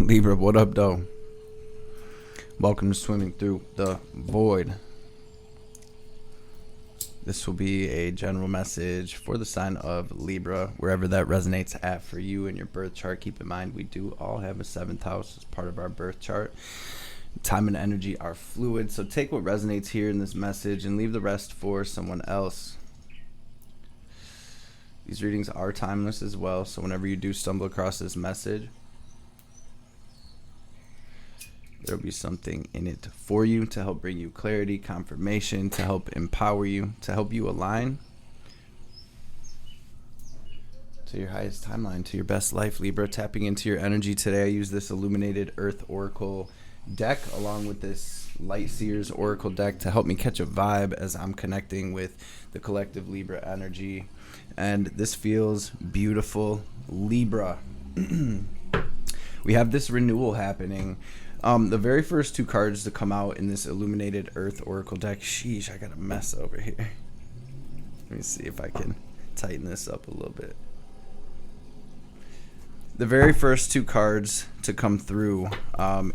Libra, what up, though? Welcome to Swimming Through the Void. This will be a general message for the sign of Libra, wherever that resonates at for you in your birth chart. Keep in mind, we do all have a 7th house as part of our birth chart. Time and energy are fluid, so take what resonates here in this message and leave the rest for someone else. These readings are timeless as well, so whenever you do stumble across this message, there'll be something in it for you to help bring you clarity, confirmation, to help empower you, to help you align to your highest timeline, to your best life, Libra. Tapping into your energy today, I use this Illuminated Earth Oracle deck along with this Light Seers Oracle deck to help me catch a vibe as I'm connecting with the collective Libra energy. And this feels beautiful, Libra. We have this renewal happening. The very first two cards to come out in this Illuminated Earth Oracle deck. Sheesh, I got a mess over here. Let me see if I can tighten this up a little bit. The very first two cards to come through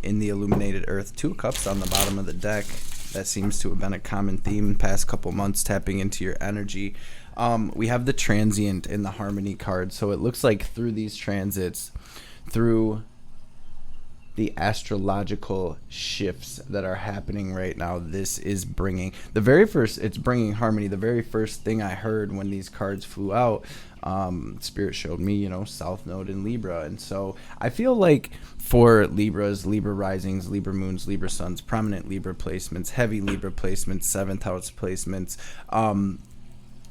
in the Illuminated Earth. 2 of Cups on the bottom of the deck. That seems to have been a common theme in the past couple months, tapping into your energy. We have the Transient in the Harmony card. So it looks like through these transits, through the astrological shifts that are happening right now, this is bringing it's bringing harmony. The very first thing I heard when these cards flew out, Spirit showed me, South Node in Libra. And so I feel like for Libras, Libra risings, Libra moons, Libra suns, prominent Libra placements, heavy Libra placements, 7th house placements,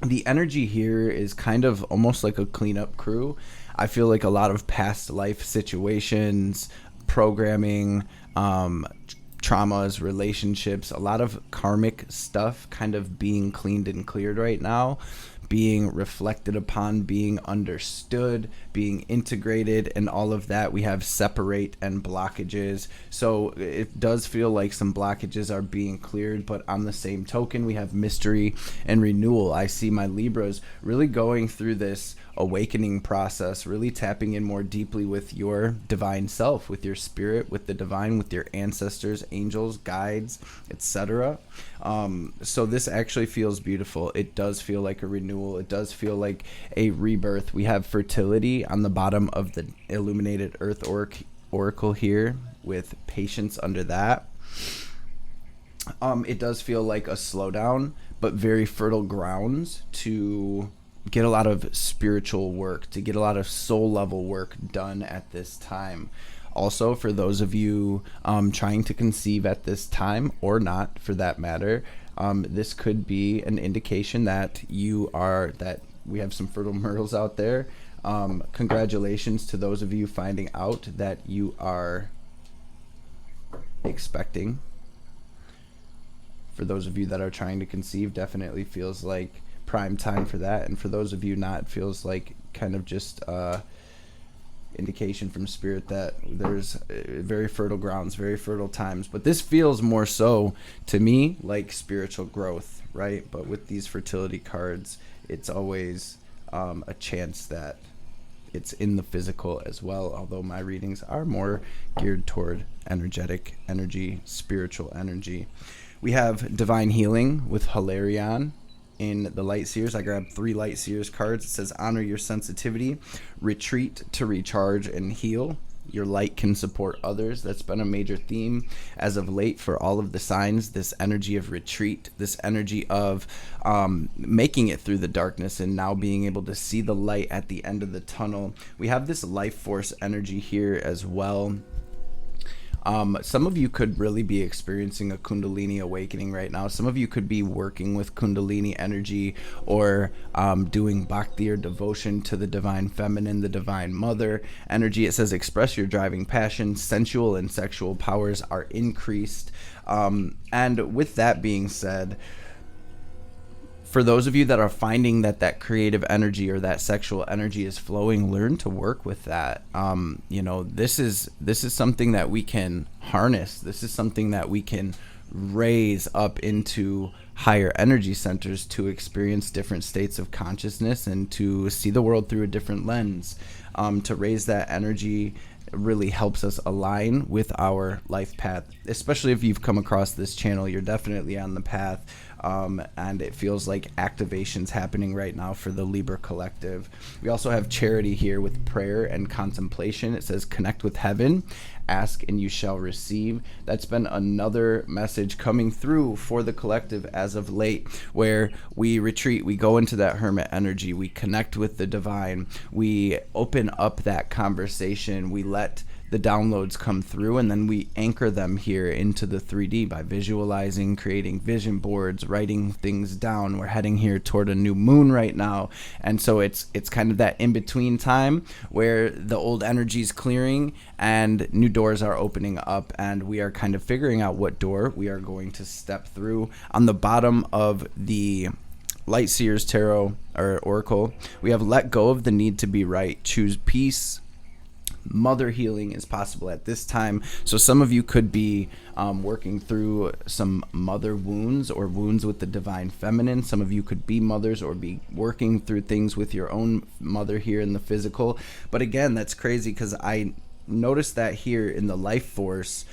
the energy here is kind of almost like a cleanup crew. I feel like a lot of past life situations, programming, traumas, relationships, a lot of karmic stuff kind of being cleaned and cleared right now, being reflected upon, being understood, being integrated, and all of that. We have separate and blockages. So it does feel like some blockages are being cleared, but on the same token, we have mystery and renewal. I see my Libras really going through this awakening process, really tapping in more deeply with your divine self, with your spirit, with the divine, with your ancestors, angels, guides, etc. So this actually feels beautiful. It does feel like a renewal. It does feel like a rebirth. We have fertility on the bottom of the Illuminated Earth Oracle here with patience under that. It does feel like a slowdown, but very fertile grounds to get a lot of spiritual work, to get a lot of soul level work done at this time. Also, for those of you trying to conceive at this time, or not for that matter, this could be an indication that we have some fertile myrtles out there. Congratulations to those of you finding out that you are expecting. For those of you that are trying to conceive, definitely feels like prime time for that. And for those of you not, it feels like kind of just indication from spirit that there's very fertile grounds, very fertile times. But this feels more so to me like spiritual growth, right? But with these fertility cards, it's always a chance that it's in the physical as well, although my readings are more geared toward energetic energy, spiritual energy. We have divine healing with Hilarion in the Light Seers. I grabbed 3 Light Seers cards. It says, honor your sensitivity, retreat to recharge and heal. Your light can support others. That's been a major theme as of late for all of the signs, this energy of retreat, this energy of making it through the darkness and now being able to see the light at the end of the tunnel. We have this life force energy here as well. Some of you could really be experiencing a Kundalini awakening right now. Some of you could be working with Kundalini energy or doing bhakti or devotion to the divine feminine, the divine mother energy. It says express your driving passion. Sensual and sexual powers are increased. And with that being said, for those of you that are finding that creative energy or that sexual energy is flowing, learn to work with that. This is something that we can harness. This is something that we can raise up into higher energy centers to experience different states of consciousness and to see the world through a different lens, to raise that energy really helps us align with our life path. Especially if you've come across this channel, you're definitely on the path. And it feels like activation's happening right now for the Libra collective. We also have charity here with prayer and contemplation. It says connect with heaven, ask and you shall receive. That's been another message coming through for the collective as of late, where we retreat, we go into that hermit energy, we connect with the divine, we open up that conversation, we let the downloads come through, and then we anchor them here into the 3D by visualizing, creating vision boards, writing things down. We're heading here toward a new moon right now, and so it's kind of that in-between time where the old energy is clearing and new doors are opening up, and we are kind of figuring out what door we are going to step through. On the bottom of the Light Seers Tarot or Oracle, we have let go of the need to be right, choose peace. Mother healing is possible at this time. So some of you could be working through some mother wounds or wounds with the divine feminine. Some of you could be mothers or be working through things with your own mother here in the physical. But again, that's crazy because I noticed that here in the life force,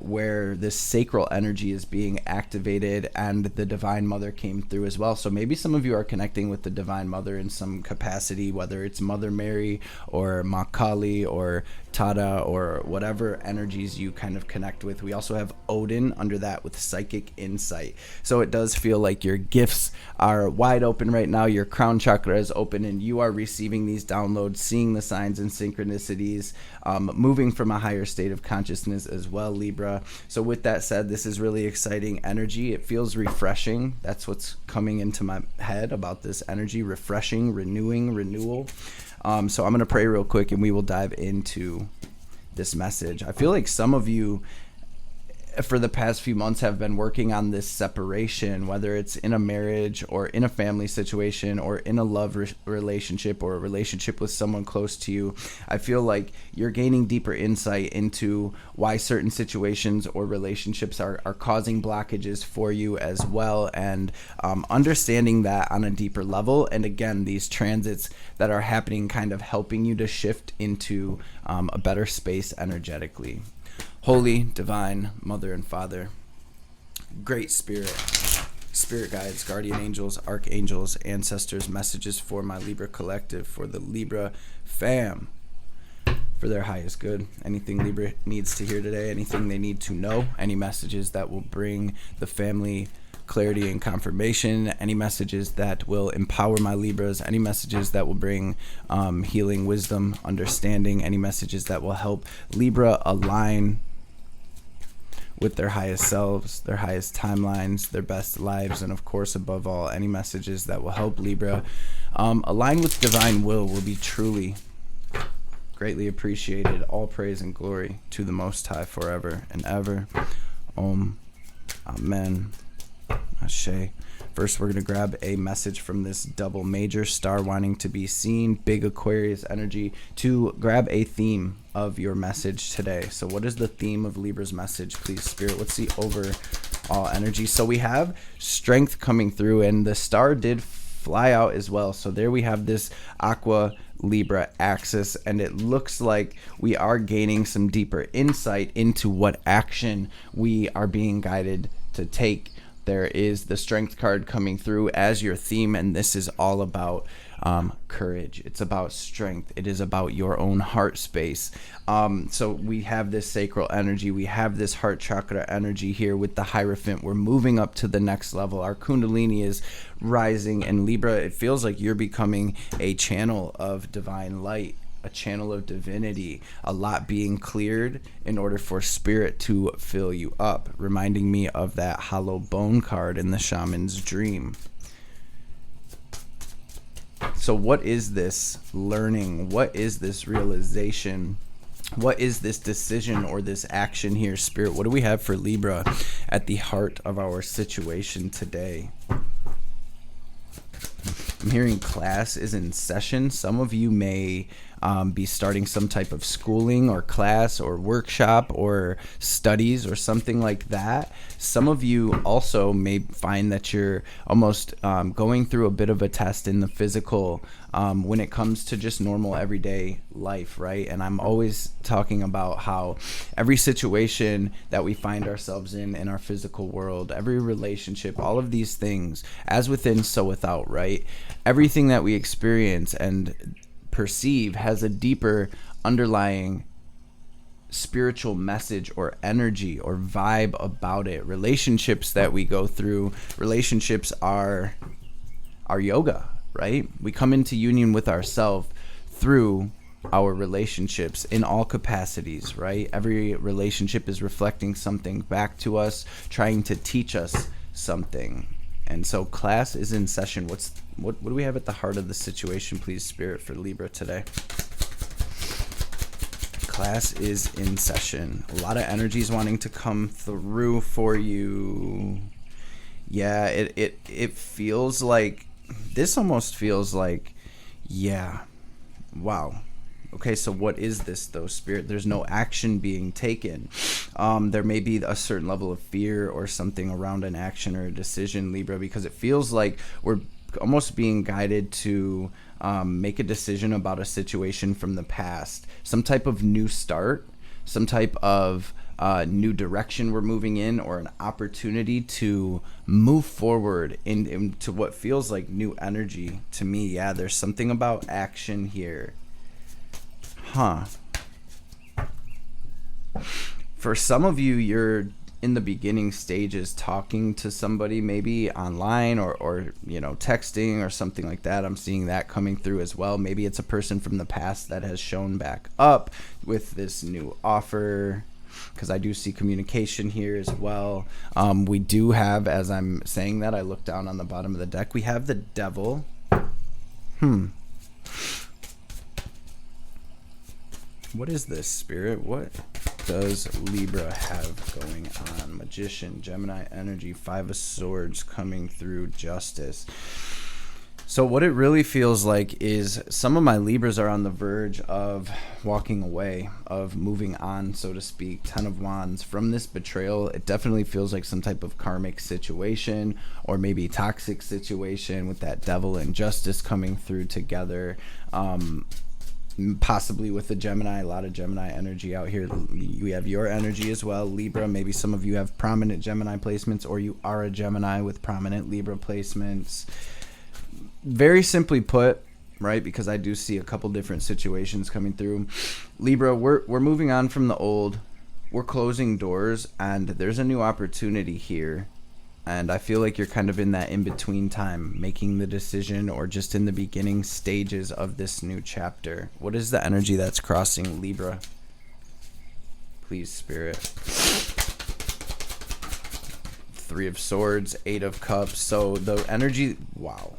where this sacral energy is being activated and the divine mother came through as well. So maybe some of you are connecting with the divine mother in some capacity, whether it's Mother Mary or Ma Kali or Tara or whatever energies you kind of connect with. We also have Odin under that with psychic insight. So it does feel like your gifts are wide open right now. Your crown chakra is open and you are receiving these downloads, seeing the signs and synchronicities, moving from a higher state of consciousness as well, Libra. So with that said, this is really exciting energy. It feels refreshing. That's what's coming into my head about this energy: refreshing, renewing, renewal. So I'm going to pray real quick and we will dive into this message. I feel like some of you for the past few months have been working on this separation, whether it's in a marriage or in a family situation or in a love relationship or a relationship with someone close to you. I feel like you're gaining deeper insight into why certain situations or relationships are causing blockages for you as well, and understanding that on a deeper level. And again, these transits that are happening kind of helping you to shift into a better space energetically. Holy, divine Mother and Father, Great Spirit, Spirit guides, guardian angels, archangels, ancestors, messages for my Libra collective, for the Libra fam, for their highest good. Anything Libra needs to hear today, anything they need to know, any messages that will bring the family clarity and confirmation, any messages that will empower my Libras, any messages that will bring healing, wisdom, understanding, any messages that will help Libra align with their highest selves, their highest timelines, their best lives, and of course, above all, any messages that will help Libra align with divine will be truly greatly appreciated. All praise and glory to the Most High forever and ever. Om. Amen. Ashe. First, we're going to grab a message from this double major star wanting to be seen, big Aquarius energy, to grab a theme of your message today. So what is the theme of Libra's message, please, Spirit? What's the overall energy? So we have strength coming through, and the star did fly out as well. So there we have this Aqua Libra axis, and it looks like we are gaining some deeper insight into what action we are being guided to take. There is the strength card coming through as your theme, and this is all about courage. It's about strength. It is about your own heart space. So we have this sacral energy. We have this heart chakra energy here with the Hierophant. We're moving up to the next level. Our Kundalini is rising, and Libra, it feels like you're becoming a channel of divine light, a channel of divinity, a lot being cleared in order for spirit to fill you up, reminding me of that hollow bone card in the shaman's dream. So what is this learning? What is this realization? What is this decision or this action here, Spirit? What do we have for Libra at the heart of our situation today? I'm hearing class is in session. Some of you may be starting some type of schooling or class or workshop or studies or something like that. Some of you also may find that you're almost going through a bit of a test in the physical when it comes to just normal everyday life, right? And I'm always talking about how every situation that we find ourselves in our physical world, every relationship, all of these things, as within, so without, right? Everything that we experience and perceive has a deeper underlying spiritual message or energy or vibe about it. Relationships that we go through, relationships are yoga, right? We come into union with ourselves through our relationships in all capacities, right? Every relationship is reflecting something back to us, trying to teach us something. And so class is in session. What do we have at the heart of the situation, please, Spirit, for Libra today? Class is in session. A lot of energies wanting to come through for you. Yeah, it feels like, this almost feels like, yeah, wow. Okay, so what is this, though, Spirit? There's no action being taken. There may be a certain level of fear or something around an action or a decision, Libra, because it feels like we're almost being guided to make a decision about a situation from the past. Some type of new start, some type of new direction we're moving in, or an opportunity to move forward into what feels like new energy to me. Yeah, there's something about action here. For some of you, you're in the beginning stages talking to somebody, maybe online or texting or something like that. I'm seeing that coming through as well. Maybe it's a person from the past that has shown back up with this new offer, because I do see communication here as well. We do have, as I'm saying that, I look down on the bottom of the deck, we have the Devil. What is this, Spirit? What does Libra have going on? Magician, Gemini energy, Five of Swords coming through, Justice. So what it really feels like is some of my Libras are on the verge of walking away, of moving on, so to speak. Ten of Wands. From this betrayal, it definitely feels like some type of karmic situation, or maybe toxic situation, with that Devil and Justice coming through together. Possibly with the Gemini, a lot of Gemini energy out here. We have your energy as well, Libra. Maybe some of you have prominent Gemini placements, or you are a Gemini with prominent Libra placements. Very simply put, right, because I do see a couple different situations coming through. Libra, we're moving on from the old. We're closing doors, and there's a new opportunity here. And I feel like you're kind of in that in-between time, making the decision or just in the beginning stages of this new chapter. What is the energy that's crossing Libra? Please, Spirit. Three of Swords, Eight of Cups. So the energy, wow,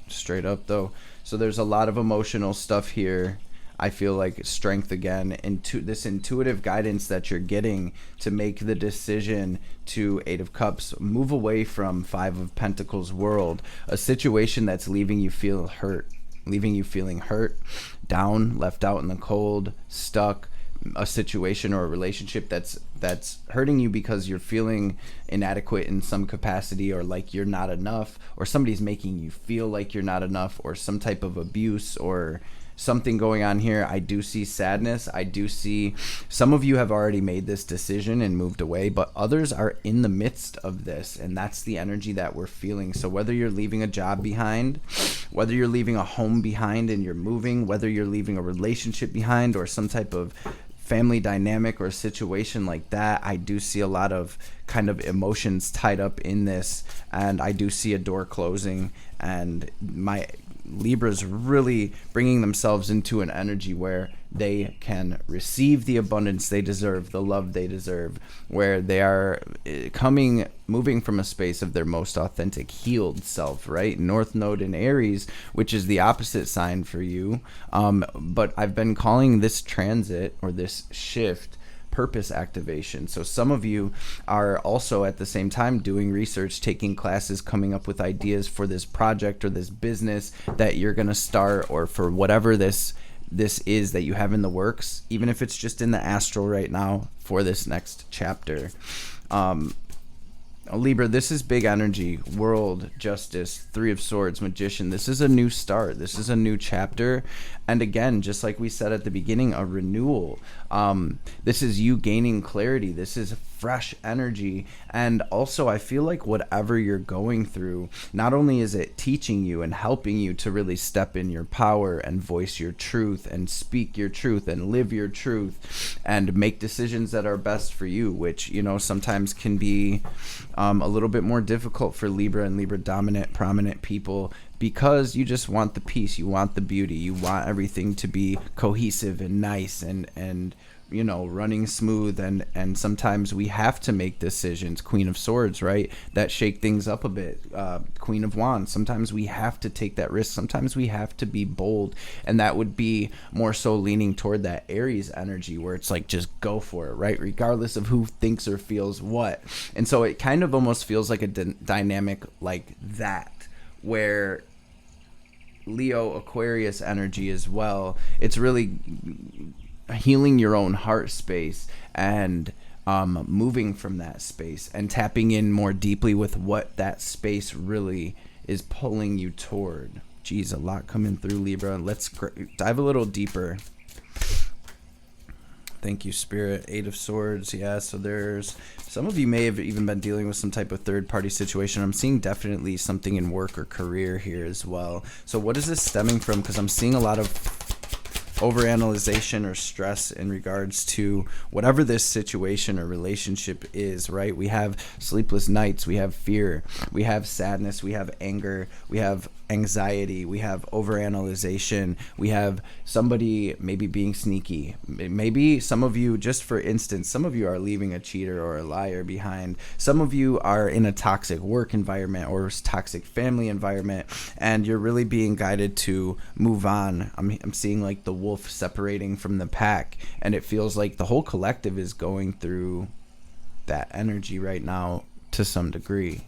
straight up though. So there's a lot of emotional stuff here. I feel like strength again, into this intuitive guidance that you're getting to make the decision to Eight of Cups, move away from Five of Pentacles world, a situation that's leaving you feeling hurt, down, left out in the cold, stuck, a situation or a relationship that's hurting you because you're feeling inadequate in some capacity, or like you're not enough, or somebody's making you feel like you're not enough, or some type of abuse or something going on here. I do see sadness. I do see some of you have already made this decision and moved away, but others are in the midst of this, and that's the energy that we're feeling. So whether you're leaving a job behind, whether you're leaving a home behind and you're moving, whether you're leaving a relationship behind, or some type of family dynamic or situation like that, I do see a lot of kind of emotions tied up in this, and I do see a door closing, and my Libra's really bringing themselves into an energy where they can receive the abundance they deserve, the love they deserve, where they are moving from a space of their most authentic, healed self, right? North Node in Aries, which is the opposite sign for you. But I've been calling this transit, or this shift, purpose activation. So some of you are also at the same time doing research, taking classes, coming up with ideas for this project or this business that you're going to start, or for whatever this this is that you have in the works, even if it's just in the astral right now for this next chapter. Libra, this is big energy, world, justice, 3 of swords, magician. This is a new start. This is a new chapter. And again, just like we said at the beginning, a renewal. This is you gaining clarity. This is fresh energy. And also, I feel like whatever you're going through, not only is it teaching you and helping you to really step in your power and voice your truth and speak your truth and live your truth and make decisions that are best for you, which, you know, sometimes can be a little bit more difficult for Libra and Libra dominant, prominent people, because you just want the peace, you want the beauty, you want everything to be cohesive and nice and you know, running smooth, and sometimes we have to make decisions. Queen of Swords, right, that shake things up a bit. Queen of Wands, sometimes we have to take that risk, sometimes we have to be bold, and that would be more so leaning toward that Aries energy where it's like, just go for it, right, regardless of who thinks or feels what. And so it kind of almost feels like a dynamic like that, where Leo Aquarius energy as well, it's really healing your own heart space and moving from that space and tapping in more deeply with what that space really is pulling you toward. Geez, a lot coming through, Libra. Let's dive a little deeper. Thank you, Spirit. 8 of Swords. Yeah, so there's some of you may have even been dealing with some type of third-party situation. I'm seeing definitely something in work or career here as well. So what is this stemming from? Because I'm seeing a lot of overanalyzation or stress in regards to whatever this situation or relationship is, right? We have sleepless nights, we have fear, we have sadness, we have anger, we have anxiety, we have overanalyzation, we have somebody maybe being sneaky. Maybe some of you, just for instance, some of you are leaving a cheater or a liar behind. Some of you are in a toxic work environment or toxic family environment, and you're really being guided to move on. I'm seeing like the wolf separating from the pack, and it feels like the whole collective is going through that energy right now to some degree.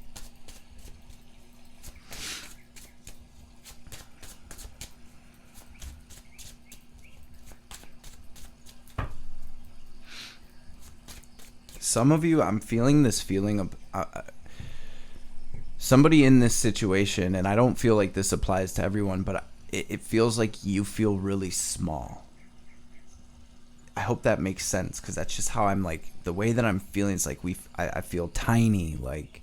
Some of you, I'm feeling this feeling of somebody in this situation, and I don't feel like this applies to everyone, but it feels like you feel really small. I hope that makes sense, because that's just how I'm, like, the way that I'm feeling is like I feel tiny, like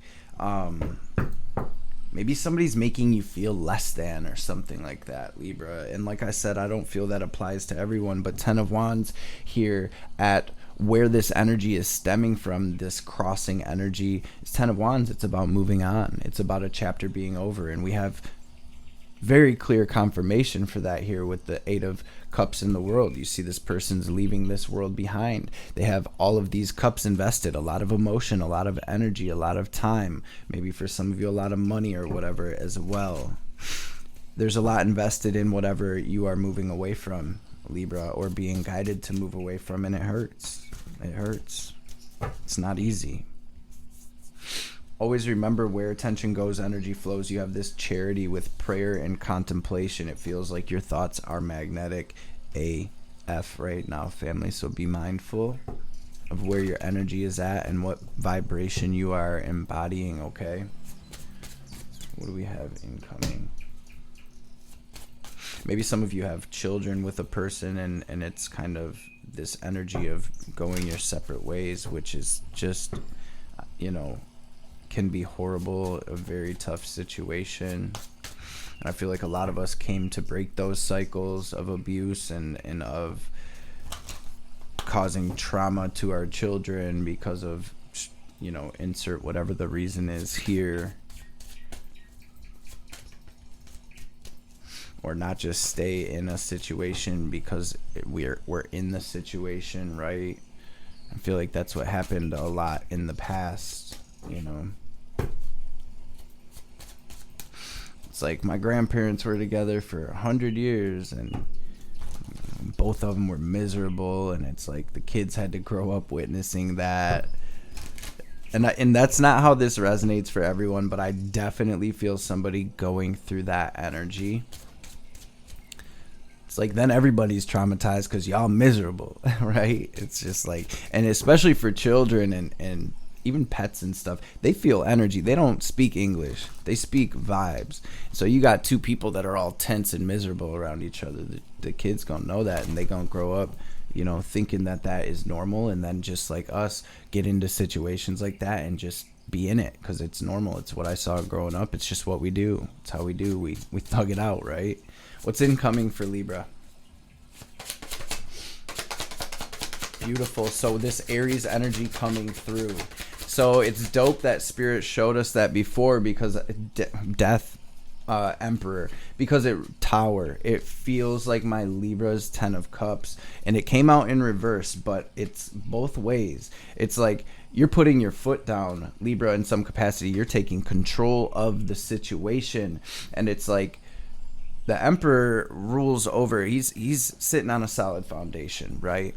maybe somebody's making you feel less than or something like that, Libra. And like I said, I don't feel that applies to everyone, but 10 of Wands here at where this energy is stemming from, this crossing energy, is 10 of Wands. It's about moving on. It's about a chapter being over, and we have very clear confirmation for that here with the 8 of Cups in the world. You see this person's leaving this world behind. They have all of these cups invested, a lot of emotion, a lot of energy, a lot of time, maybe for some of you a lot of money or whatever as well. There's a lot invested in whatever you are moving away from, Libra, or being guided to move away from, and it hurts. It hurts. It's not easy. Always remember, where attention goes, energy flows. You have this charity with prayer and contemplation. It feels like your thoughts are magnetic AF right now, family. So be mindful of where your energy is at and what vibration you are embodying, okay? What do we have incoming? Maybe some of you have children with a person, and it's kind of this energy of going your separate ways, which is just, you know, can be horrible, a very tough situation. And I feel like a lot of us came to break those cycles of abuse and of causing trauma to our children because of, you know, insert whatever the reason is here. Or not just stay in a situation because we're in the situation, right? I feel like that's what happened a lot in the past, you know. It's like my grandparents were together for 100 years and both of them were miserable, and it's like the kids had to grow up witnessing that. And that's not how this resonates for everyone, but I definitely feel somebody going through that energy. It's like then everybody's traumatized because y'all miserable, right? It's just like, and especially for children and even pets and stuff, they feel energy. They don't speak English. They speak vibes. So you got two people that are all tense and miserable around each other. The kids gonna know that, and they gonna grow up, you know, thinking that that is normal, and then just like us, get into situations like that and just be in it because it's normal. It's what I saw growing up. It's just what we do. It's how we do. We thug it out, right? What's incoming for Libra? Beautiful. So this Aries energy coming through. So it's dope that Spirit showed us that before, because death, Emperor, because Tower, it feels like my Libra's 10 of Cups, and it came out in reverse, but it's both ways. It's like you're putting your foot down, Libra, in some capacity. You're taking control of the situation, and it's like the Emperor rules over. He's sitting on a solid foundation, right?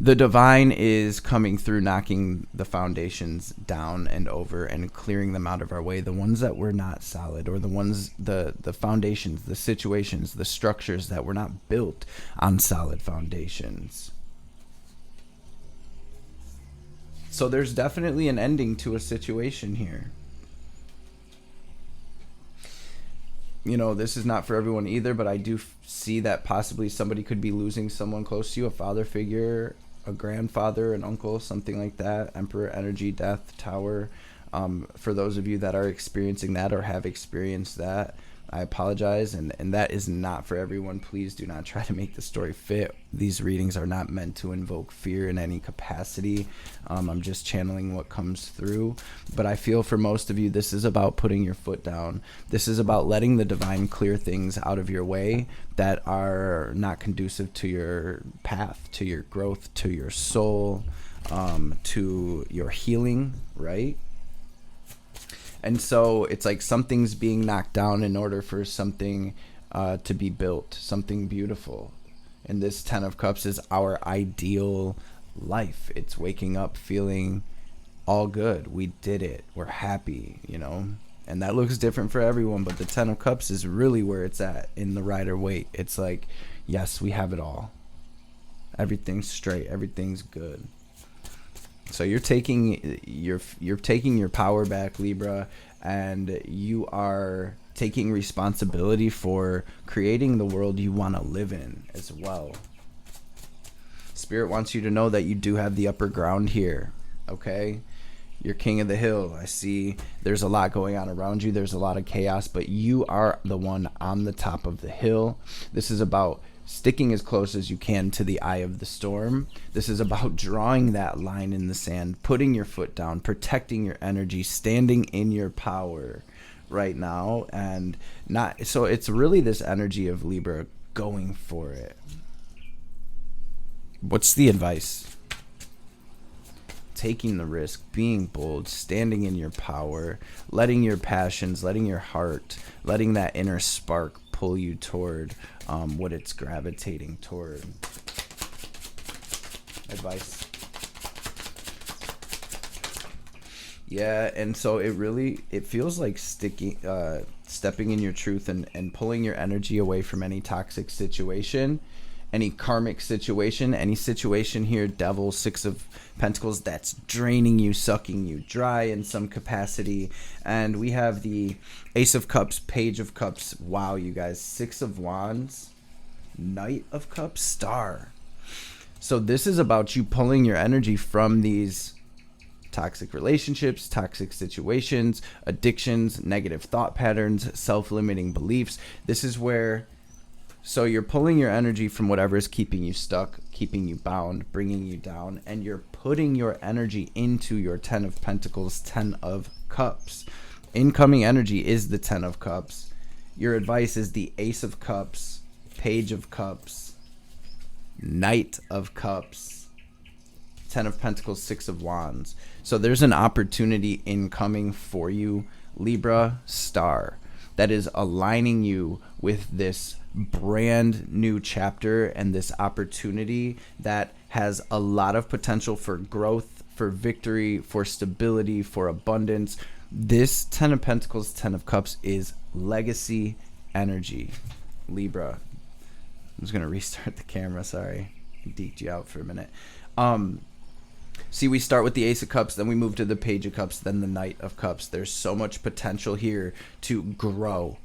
The divine is coming through, knocking the foundations down and over and clearing them out of our way. The ones that were not solid, or the ones, the foundations, the situations, the structures that were not built on solid foundations. So there's definitely an ending to a situation here. You know, this is not for everyone either, but I do see that possibly somebody could be losing someone close to you, a father figure, a grandfather, an uncle, something like that. Emperor energy, death, Tower. For those of you that are experiencing that or have experienced that, I apologize, and that is not for everyone. Please do not try to make the story fit. These readings are not meant to invoke fear in any capacity. I'm just channeling what comes through. But I feel for most of you, this is about putting your foot down. This is about letting the divine clear things out of your way that are not conducive to your path, to your growth, to your soul, to your healing, right? And so it's like something's being knocked down in order for something to be built, something beautiful. And this 10 of Cups is our ideal life. It's waking up feeling all good. We did it. We're happy, you know. And that looks different for everyone, but the 10 of Cups is really where it's at in the Rider-Waite. It's like, yes, we have it all. Everything's straight. Everything's good. So you're taking your power back, Libra, and you are taking responsibility for creating the world you want to live in as well. Spirit wants you to know that you do have the upper ground here, okay? You're king of the hill. I see there's a lot going on around you. There's a lot of chaos, but you are the one on the top of the hill. This is about sticking as close as you can to the eye of the storm. This is about drawing that line in the sand, putting your foot down, protecting your energy, standing in your power right now, and not so it's really this energy of Libra going for it. What's the advice? Taking the risk, being bold, standing in your power, letting your passions, letting your heart, letting that inner spark pull you toward what it's gravitating toward. Advice. Yeah, and so it feels like stepping in your truth and pulling your energy away from any toxic situation, any karmic situation, any situation here, Devil, 6 of Pentacles, that's draining you, sucking you dry in some capacity. And we have the Ace of Cups, Page of Cups. Wow, you guys. 6 of Wands, Knight of Cups, Star. So this is about you pulling your energy from these toxic relationships, toxic situations, addictions, negative thought patterns, self-limiting beliefs. This is where... So you're pulling your energy from whatever is keeping you stuck, keeping you bound, bringing you down, and you're putting your energy into your 10 of Pentacles, 10 of Cups. Incoming energy is the 10 of Cups. Your advice is the Ace of Cups, Page of Cups, Knight of Cups, 10 of Pentacles, 6 of Wands. So there's an opportunity incoming for you, Libra, Star, that is aligning you with this brand new chapter and this opportunity that has a lot of potential for growth, for victory, for stability, for abundance. This 10 of Pentacles, 10 of Cups is legacy energy. Libra. I'm just gonna restart the camera. Sorry, I deked you out for a minute. See, we start with the Ace of Cups, then we move to the Page of Cups, then the Knight of Cups. There's so much potential here to grow,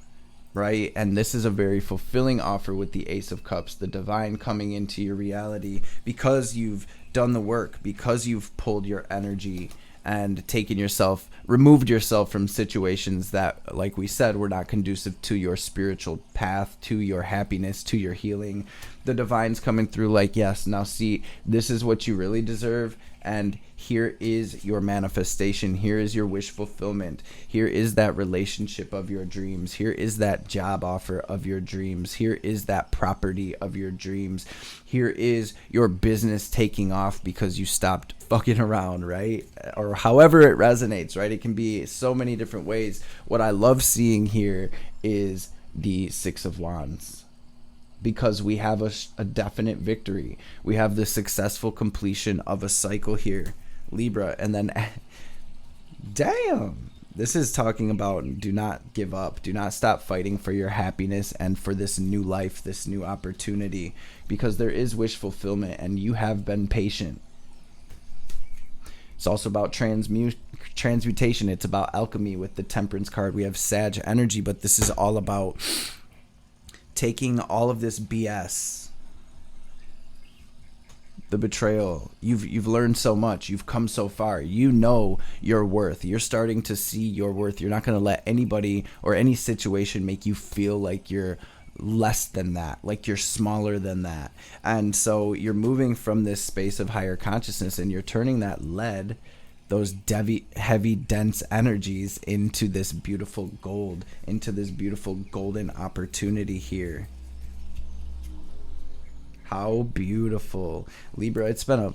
right? And this is a very fulfilling offer with the Ace of Cups, the divine coming into your reality because you've done the work, because you've pulled your energy and removed yourself from situations that, like we said, were not conducive to your spiritual path, to your happiness, to your healing. The divine's coming through like, yes, now see, this is what you really deserve, and here is your manifestation. Here is your wish fulfillment. Here is that relationship of your dreams. Here is that job offer of your dreams. Here is that property of your dreams. Here is your business taking off because you stopped fucking around, right? Or however it resonates, right? It can be so many different ways. What I love seeing here is the Six of Wands, because we have a definite victory. We have the successful completion of a cycle here, Libra. And then, damn, this is talking about do not give up. Do not stop fighting for your happiness and for this new life, this new opportunity, because there is wish fulfillment and you have been patient. It's also about transmutation. It's about alchemy with the Temperance card. We have Sag energy, but this is all about taking all of this BS, the betrayal. You've learned so much. You've come so far. You know your worth. You're starting to see your worth. You're not going to let anybody or any situation make you feel like you're less than that, like you're smaller than that. And so you're moving from this space of higher consciousness and you're turning that lead, those heavy, dense energies into this beautiful gold, into this beautiful golden opportunity here. How beautiful. Libra, it's been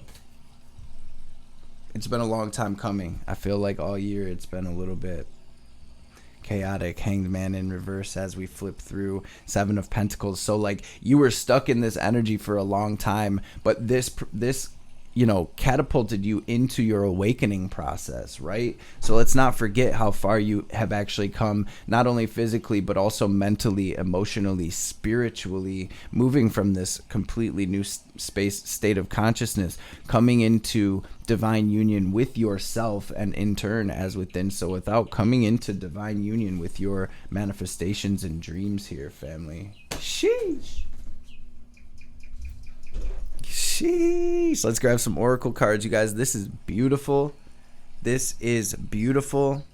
a long time coming. I feel like all year it's been a little bit chaotic. Hanged Man in reverse as we flip through. Seven of Pentacles. So like you were stuck in this energy for a long time, but this catapulted you into your awakening process, right? So let's not forget how far you have actually come, not only physically, but also mentally, emotionally, spiritually, moving from this completely new state of consciousness, coming into divine union with yourself, and in turn as within, so without, coming into divine union with your manifestations and dreams here, family. Sheesh. Sheesh. Let's grab some oracle cards, you guys. This is beautiful. This is beautiful.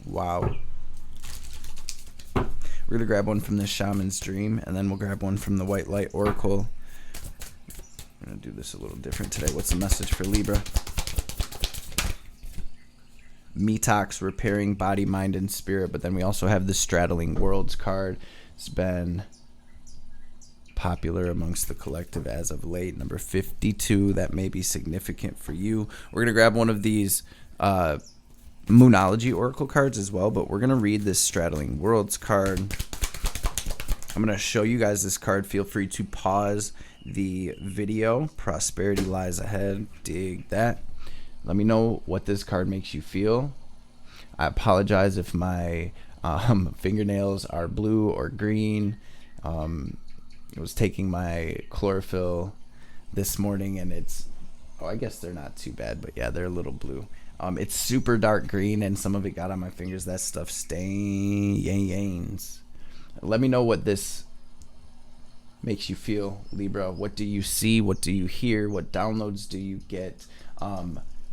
Wow. We're gonna grab one from the Shaman's Dream, and then we'll grab one from the White Light Oracle. I'm gonna do this a little different today. What's the message for Libra? Metox, repairing body, mind, and spirit. But then we also have the Straddling Worlds card. It's been popular amongst the collective as of late. Number 52. That may be significant for you. We're gonna grab one of these Moonology Oracle cards as well, but we're gonna read this Straddling Worlds card. I'm gonna show you guys this card. Feel free to pause the video. Prosperity lies ahead. Dig that. Let me know what this card makes you feel. I apologize if my fingernails are blue or green. I was taking my chlorophyll this morning, and I guess they're not too bad, but yeah, they're a little blue. It's super dark green, and some of it got on my fingers. That stuff stains. Let me know what this makes you feel, Libra. What do you see? What do you hear? What downloads do you get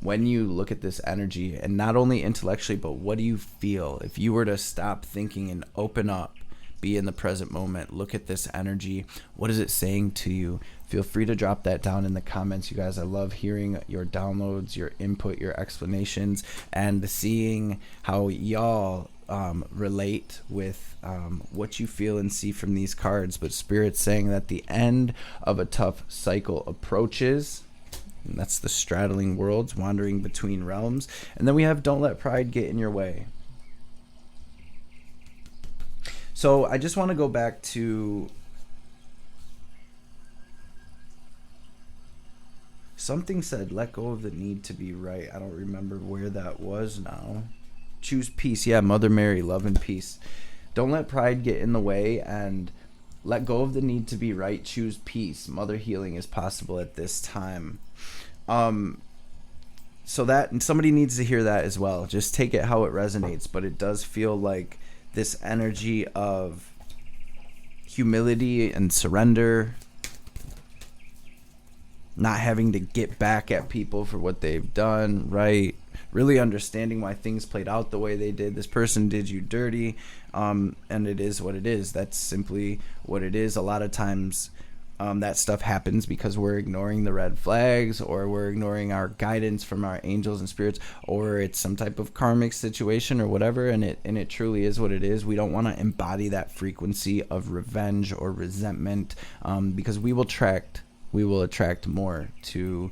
when you look at this energy? And not only intellectually, but what do you feel? If you were to stop thinking and open up, be in the present moment, look at this energy, what is it saying to you? Feel free to drop that down in the comments, you guys. I love hearing your downloads, your input, your explanations, and seeing how y'all relate with what you feel and see from these cards. But Spirit's saying that the end of a tough cycle approaches. And that's the Straddling Worlds, wandering between realms. And then we have Don't Let Pride Get in Your Way. So I just want to go back to something said, let go of the need to be right. I don't remember where that was now. Choose peace. Yeah, Mother Mary, love and peace. Don't let pride get in the way, and let go of the need to be right. Choose peace. Mother healing is possible at this time. So that somebody needs to hear that as well. Just take it how it resonates, but it does feel like this energy of humility and surrender, not having to get back at people for what they've done, right? Really understanding why things played out the way they did. This person did you dirty, and it is what it is. That's simply what it is. A lot of times that stuff happens because we're ignoring the red flags, or we're ignoring our guidance from our angels and spirits, or it's some type of karmic situation or whatever, and it truly is what it is. We don't want to embody that frequency of revenge or resentment, because we will attract more to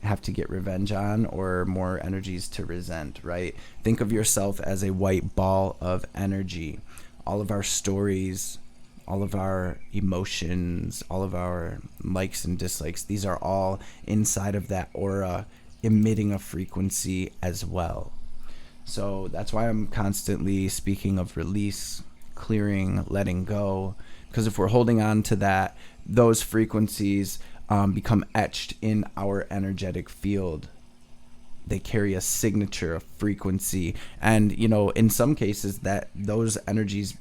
have to get revenge on, or more energies to resent, right? Think of yourself as a white ball of energy. All of our stories, all of our emotions, all of our likes and dislikes, these are all inside of that aura, emitting a frequency as well. So that's why I'm constantly speaking of release, clearing, letting go, because if we're holding on to that, those frequencies become etched in our energetic field. They carry a signature, a frequency, and in some cases that those energies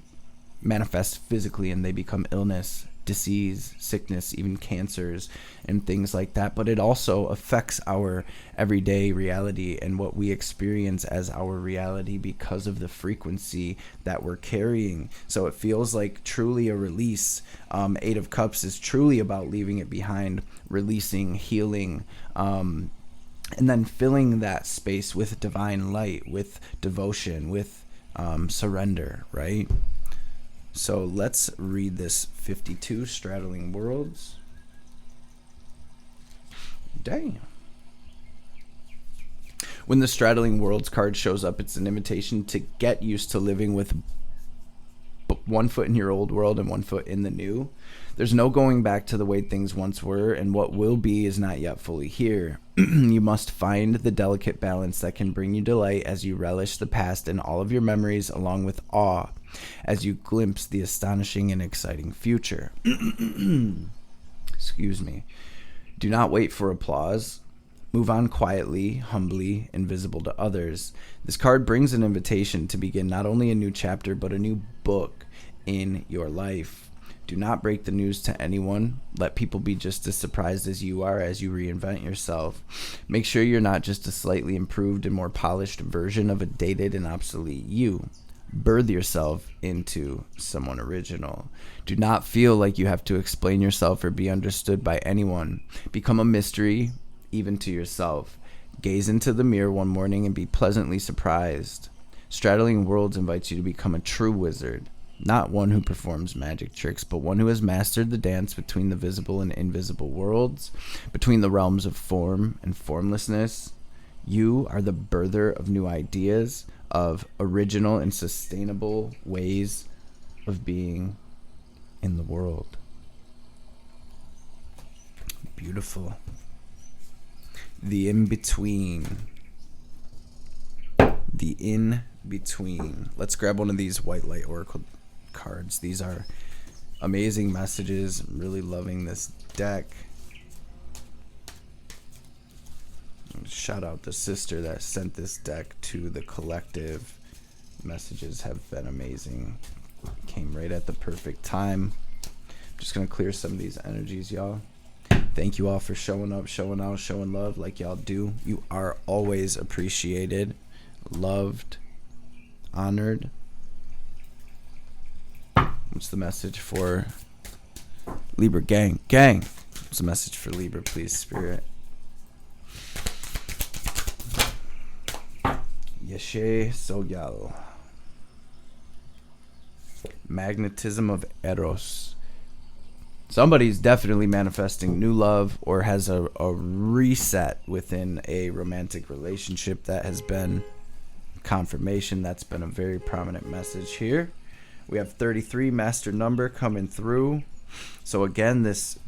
manifest physically, and they become illness, disease, sickness, even cancers and things like that. But it also affects our everyday reality and what we experience as our reality because of the frequency that we're carrying. So it feels like truly a release. Eight of Cups is truly about leaving it behind, releasing, healing, and then filling that space with divine light, with devotion, with surrender, right? So let's read this 52 Straddling Worlds. Dang. When the Straddling Worlds card shows up, it's an invitation to get used to living with 1 foot in your old world and 1 foot in the new. There's no going back to the way things once were, and what will be is not yet fully here. You must find the delicate balance that can bring you delight as you relish the past and all of your memories, along with awe as you glimpse the astonishing and exciting future. Excuse me. Do not wait for applause. Move on quietly, humbly, invisible to others. This card brings an invitation to begin not only a new chapter, but a new book in your life. Do not break the news to anyone. Let people be just as surprised as you are as you reinvent yourself. Make sure you're not just a slightly improved and more polished version of a dated and obsolete you. Birth yourself into someone original. Do not feel like you have to explain yourself or be understood by anyone. Become a mystery, even to yourself. Gaze into the mirror one morning and be pleasantly surprised. Straddling Worlds invites you to become a true wizard. Not one who performs magic tricks, but one who has mastered the dance between the visible and invisible worlds, between the realms of form and formlessness. You are the birther of new ideas, of original and sustainable ways of being in the world. Beautiful. The in-between. The in-between. Let's grab one of these white light oracle cards. These are amazing messages. I'm really loving this deck. Shout out the sister that sent this deck to the collective. Messages have been amazing. Came right at the perfect time. I'm just gonna clear some of these energies, y'all. Thank you all for showing up, showing out, showing love like y'all do. You are always appreciated, loved, honored. What's the message for Libra gang? Gang! What's the message for Libra, please, Spirit? Yeshe Sogyal. Magnetism of Eros. Somebody's definitely manifesting new love, or has a reset within a romantic relationship. That has been confirmation. That's been a very prominent message here. We have 33, master number, coming through. So again, this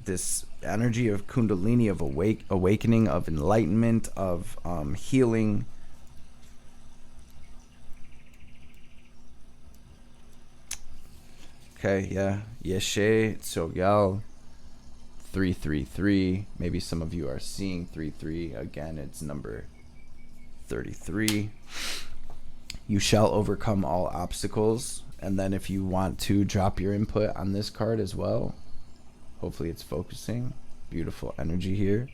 energy of Kundalini, of awakening, of enlightenment, of healing, Okay, yeah. Yeshe Tsogyal 333. Maybe some of you are seeing 33. Again, it's number 33. You shall overcome all obstacles. And then if you want to drop your input on this card as well, hopefully it's focusing. Beautiful energy here.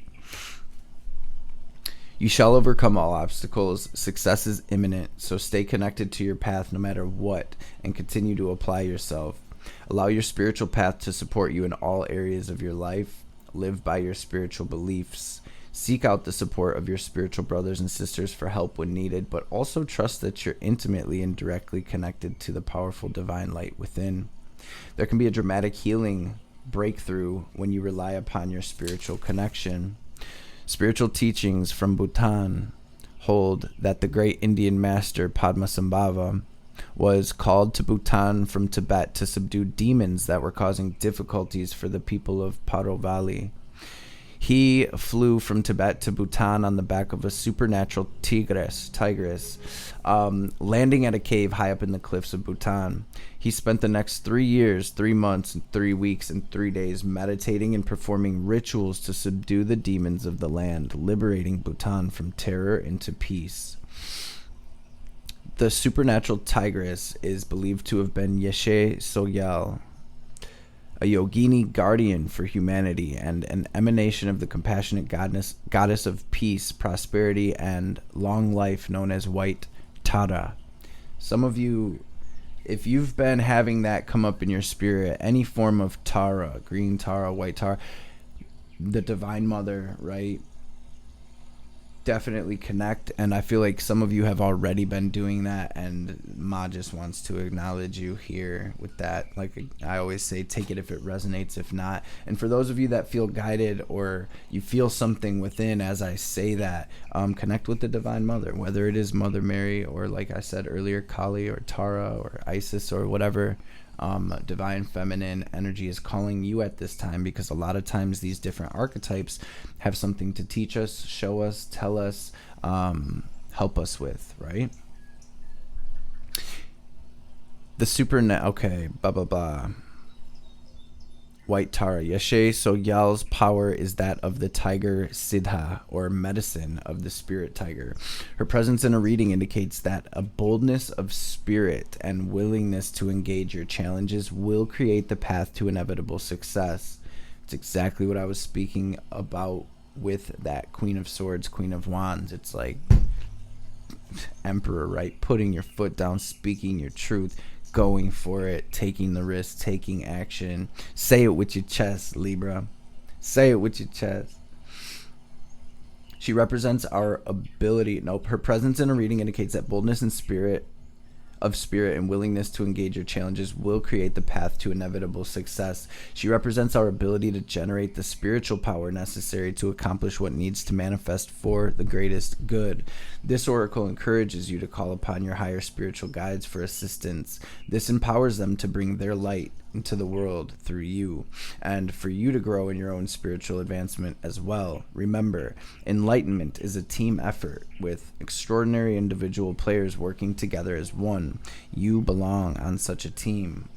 You shall overcome all obstacles. Success is imminent, so stay connected to your path no matter what, and continue to apply yourself. Allow your spiritual path to support you in all areas of your life. Live by your spiritual beliefs. Seek out the support of your spiritual brothers and sisters for help when needed, but also trust that you're intimately and directly connected to the powerful divine light within. There can be a dramatic healing breakthrough when you rely upon your spiritual connection. Spiritual teachings from Bhutan hold that the great Indian master Padmasambhava was called to Bhutan from Tibet to subdue demons that were causing difficulties for the people of Parovali. He flew from Tibet to Bhutan on the back of a supernatural tigress, landing at a cave high up in the cliffs of Bhutan. He spent the next 3 years, 3 months, and 3 weeks, and 3 days meditating and performing rituals to subdue the demons of the land, liberating Bhutan from terror into peace. The supernatural tigress is believed to have been Yeshe Sogyal, a yogini guardian for humanity and an emanation of the compassionate goddess of peace, prosperity, and long life known as White Tara. Some of you, if you've been having that come up in your spirit, any form of Tara, green Tara, white Tara, the Divine Mother, right? Definitely connect, and I feel like some of you have already been doing that, and Ma just wants to acknowledge you here with that. Like I always say, take it if it resonates, if not. And for those of you that feel guided or you feel something within as I say that, connect with the Divine Mother, whether it is Mother Mary or, like I said earlier, Kali or Tara or Isis or whatever. Divine feminine energy is calling you at this time, because a lot of times these different archetypes have something to teach us, show us, tell us, help us with, right? The okay, blah blah blah. White Tara. Yeshe Sogyal's power is that of the tiger Siddha, or medicine of the spirit tiger. Her presence in a reading indicates that a boldness of spirit and willingness to engage your challenges will create the path to inevitable success. It's exactly what I was speaking about with that Queen of Swords, Queen of Wands. It's like Emperor, right? Putting your foot down, speaking your truth, going for it, taking the risk, taking action. Say it with your chest, Libra. Say it with your chest. She represents our ability. Her presence in a reading indicates that boldness and spirit and willingness to engage your challenges will create the path to inevitable success. She represents our ability to generate the spiritual power necessary to accomplish what needs to manifest for the greatest good. This oracle encourages you to call upon your higher spiritual guides for assistance. This empowers them to bring their light into the world through you, and for you to grow in your own spiritual advancement as well. Remember, enlightenment is a team effort with extraordinary individual players working together as one. You belong on such a team.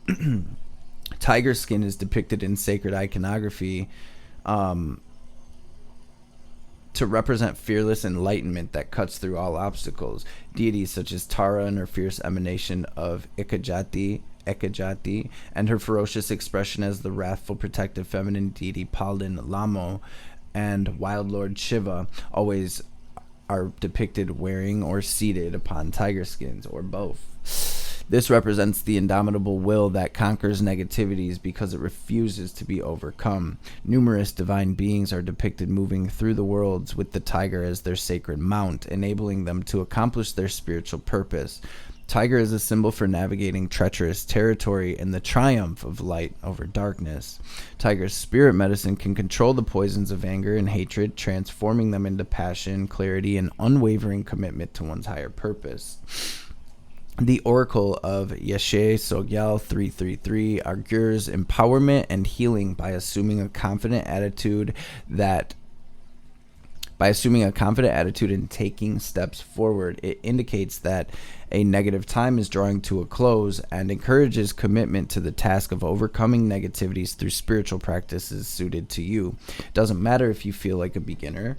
Tiger skin is depicted in sacred iconography to represent fearless enlightenment that cuts through all obstacles. Deities such as Tara and her fierce emanation of Ekajati, and her ferocious expression as the wrathful protective feminine deity Palin Lamo and Wild Lord Shiva always are depicted wearing or seated upon tiger skins, or both. This represents the indomitable will that conquers negativities because it refuses to be overcome. Numerous divine beings are depicted moving through the worlds with the tiger as their sacred mount, enabling them to accomplish their spiritual purpose. Tiger is a symbol for navigating treacherous territory and the triumph of light over darkness. Tiger's spirit medicine can control the poisons of anger and hatred, transforming them into passion, clarity, and unwavering commitment to one's higher purpose. The Oracle of Yeshe Sogyal 333 augurs empowerment and healing by assuming a confident attitude that By assuming a confident attitude and taking steps forward, it indicates that a negative time is drawing to a close and encourages commitment to the task of overcoming negativities through spiritual practices suited to you. It doesn't matter if you feel like a beginner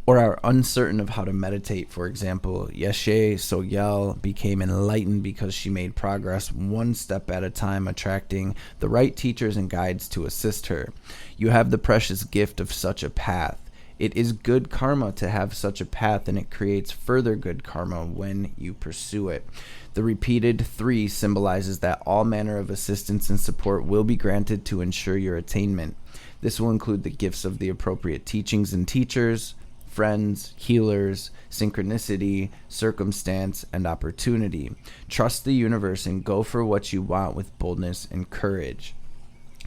or are uncertain of how to meditate. For example, Yeshe Sogyal became enlightened because she made progress one step at a time, attracting the right teachers and guides to assist her. You have the precious gift of such a path. It is good karma to have such a path, and it creates further good karma when you pursue it. The repeated 3 symbolizes that all manner of assistance and support will be granted to ensure your attainment. This will include the gifts of the appropriate teachings and teachers, friends, healers, synchronicity, circumstance, and opportunity. Trust the universe and go for what you want with boldness and courage.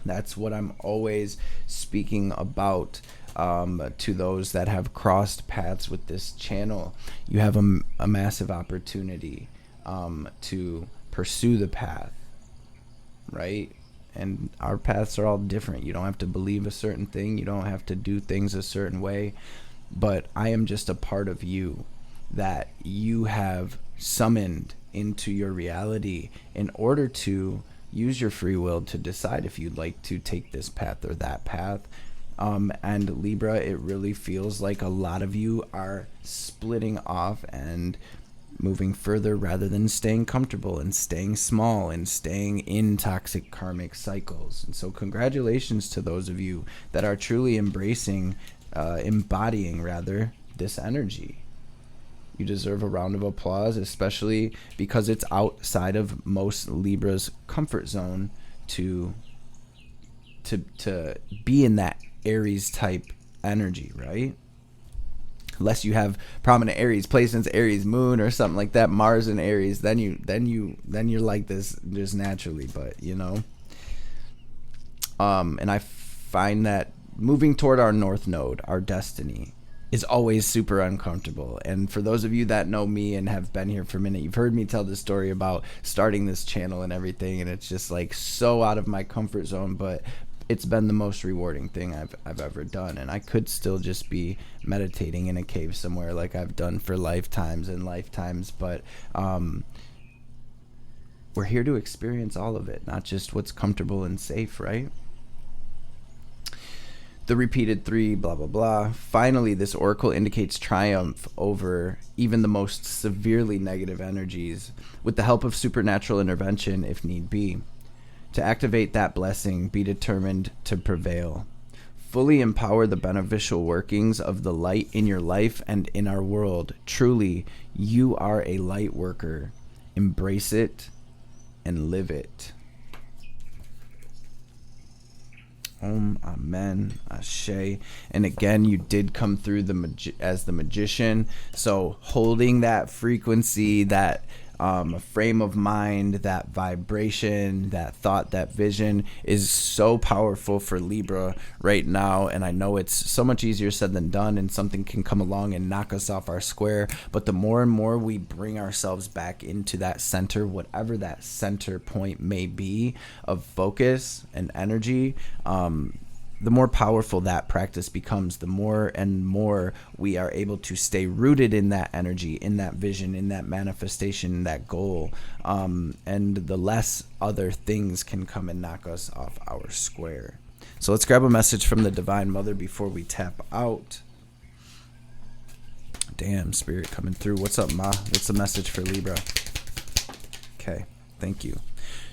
That's what I'm always speaking about to those that have crossed paths with this channel. You have a massive opportunity to pursue the path, right? And our paths are all different. You don't have to believe a certain thing. You don't have to do things a certain way. But I am just a part of you that you have summoned into your reality in order to use your free will to decide if you'd like to take this path or that path. And Libra, it really feels like a lot of you are splitting off and moving further rather than staying comfortable and staying small and staying in toxic karmic cycles. And so congratulations to those of you that are truly embodying this energy. You deserve a round of applause, especially because it's outside of most Libra's comfort zone to be in that Aries type energy, right? Unless you have prominent Aries placements, Aries moon or something like that, Mars in Aries, then you're like this just naturally. But and I find that moving toward our North Node, our destiny, is always super uncomfortable. And for those of you that know me and have been here for a minute, you've heard me tell the story about starting this channel and everything, and it's just like so out of my comfort zone, but it's been the most rewarding thing I've ever done. And I could still just be meditating in a cave somewhere like I've done for lifetimes and lifetimes, but we're here to experience all of it, not just what's comfortable and safe, right? The repeated 3, blah, blah, blah. Finally, this oracle indicates triumph over even the most severely negative energies with the help of supernatural intervention if need be. To activate that blessing, be determined to prevail. Fully empower the beneficial workings of the light in your life and in our world. Truly, you are a light worker. Embrace it and live it. Om, Amen, Ashe. And again, you did come through as the magician. So holding that frequency, that frame of mind, that vibration, that thought, that vision is so powerful for Libra right now. And I know it's so much easier said than done, and something can come along and knock us off our square. But the more and more we bring ourselves back into that center, whatever that center point may be of focus and energy, the more powerful that practice becomes, the more and more we are able to stay rooted in that energy, in that vision, in that manifestation, in that goal, and the less other things can come and knock us off our square. So let's grab a message from the Divine Mother before we tap out. Damn, Spirit coming through. What's up, Ma? What's the message for Libra? Okay, thank you.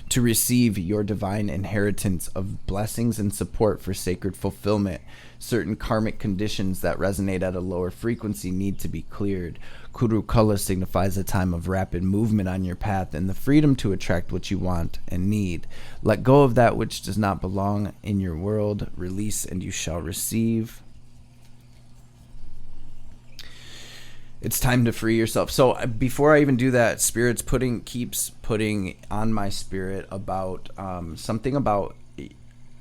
To receive your divine inheritance of blessings and support for sacred fulfillment, certain karmic conditions that resonate at a lower frequency need to be cleared. Kuru color signifies a time of rapid movement on your path and the freedom to attract what you want and need. Let go of that which does not belong in your world. Release and you shall receive. It's time to free yourself. So before I even do that, Spirit's keeps putting on my spirit about something about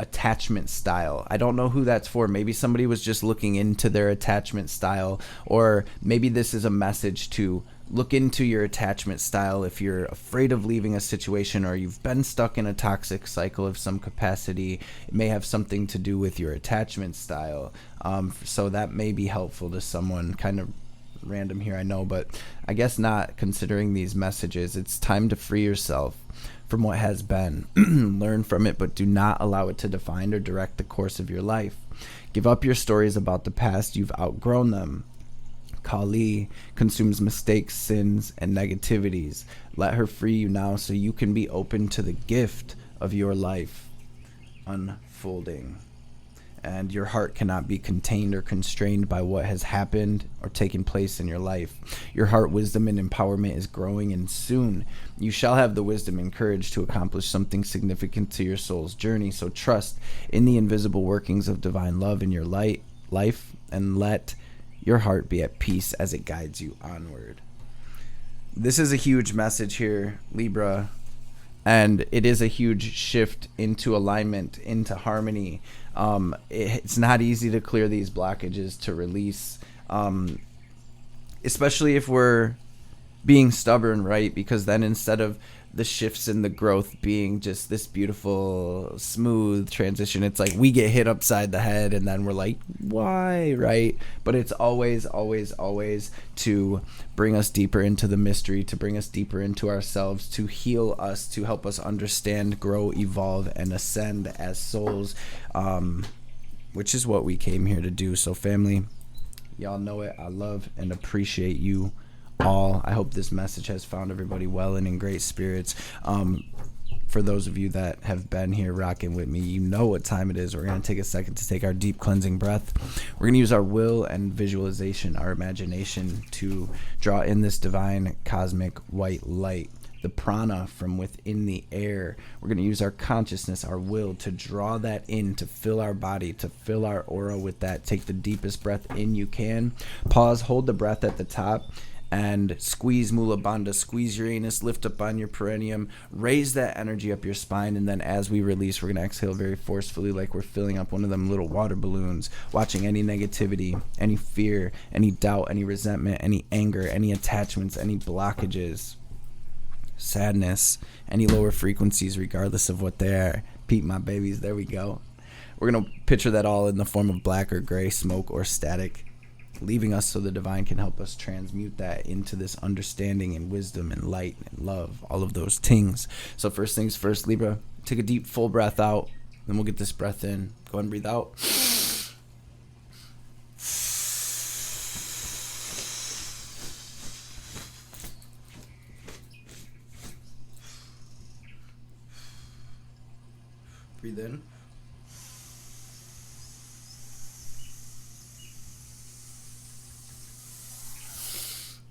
attachment style. I don't know who that's for. Maybe somebody was just looking into their attachment style, or maybe this is a message to Look into your attachment style. If you're afraid of leaving a situation or you've been stuck in a toxic cycle of some capacity, it may have something to do with your attachment style. So that may be helpful to someone. Kind of random here, I know, but I guess not, considering these messages. It's time to free yourself from what has been. Learn from it, but do not allow it to define or direct the course of your life. Give up your stories about the past. You've outgrown them. Kali consumes mistakes, sins, and negativities. Let her free you now so you can be open to the gift of your life unfolding. And your heart cannot be contained or constrained by what has happened or taken place in your life. Your heart wisdom and empowerment is growing, and soon you shall have the wisdom and courage to accomplish something significant to your soul's journey. So trust in the invisible workings of divine love in your life, and let your heart be at peace as it guides you onward. This is a huge message here, Libra, and it is a huge shift into alignment, into harmony. It's not easy to clear these blockages, to release, especially if we're being stubborn, right? Because then instead of the shifts and the growth being just this beautiful, smooth transition, it's like we get hit upside the head and then we're like, why, right? But it's always, always, always to bring us deeper into the mystery, to bring us deeper into ourselves, to heal us, to help us understand, grow, evolve, and ascend as souls, which is what we came here to do. So family, y'all know it. I love and appreciate you all. I hope this message has found everybody well and in great spirits. For those of you that have been here rocking with me, you know what time it is. We're going to take a second to take our deep cleansing breath. We're going to use our will and visualization, our imagination, to draw in this divine cosmic white light, the prana from within the air. We're going to use our consciousness, our will, to draw that in, to fill our body, to fill our aura with that. Take the deepest breath in you can. Pause, hold the breath at the top, and squeeze Mula Bandha, squeeze your anus, lift up on your perineum, raise that energy up your spine, and then as we release, we're going to exhale very forcefully, like we're filling up one of them little water balloons, watching any negativity, any fear, any doubt, any resentment, any anger, any attachments, any blockages, sadness, any lower frequencies, regardless of what they are. Peep my babies, there we go. We're going to picture that all in the form of black or gray smoke or static, leaving us so the divine can help us transmute that into this understanding and wisdom and light and love, all of those things. So first things first, Libra, take a deep full breath out, then we'll get this breath in. Go ahead and breathe out. Breathe in.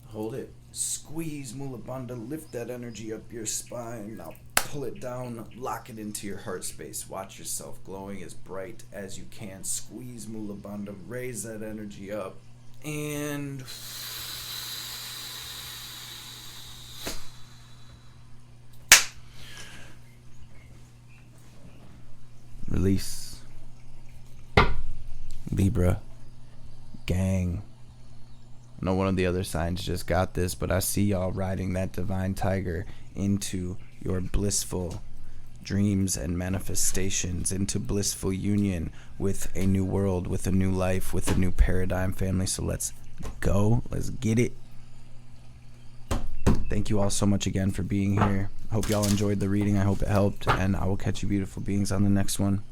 Hold it. Squeeze Mula Bandha. Lift that energy up your spine. Now pull it down. Lock it into your heart space. Watch yourself glowing as bright as you can. Squeeze Mula Bandha. Raise that energy up. And release. Libra. Gang. I know one of the other signs just got this, but I see y'all riding that divine tiger into your blissful dreams and manifestations, into blissful union with a new world, with a new life, with a new paradigm, family. So let's go. Let's get it. Thank you all so much again for being here. Hope y'all enjoyed the reading. I hope it helped, and I will catch you beautiful beings on the next one.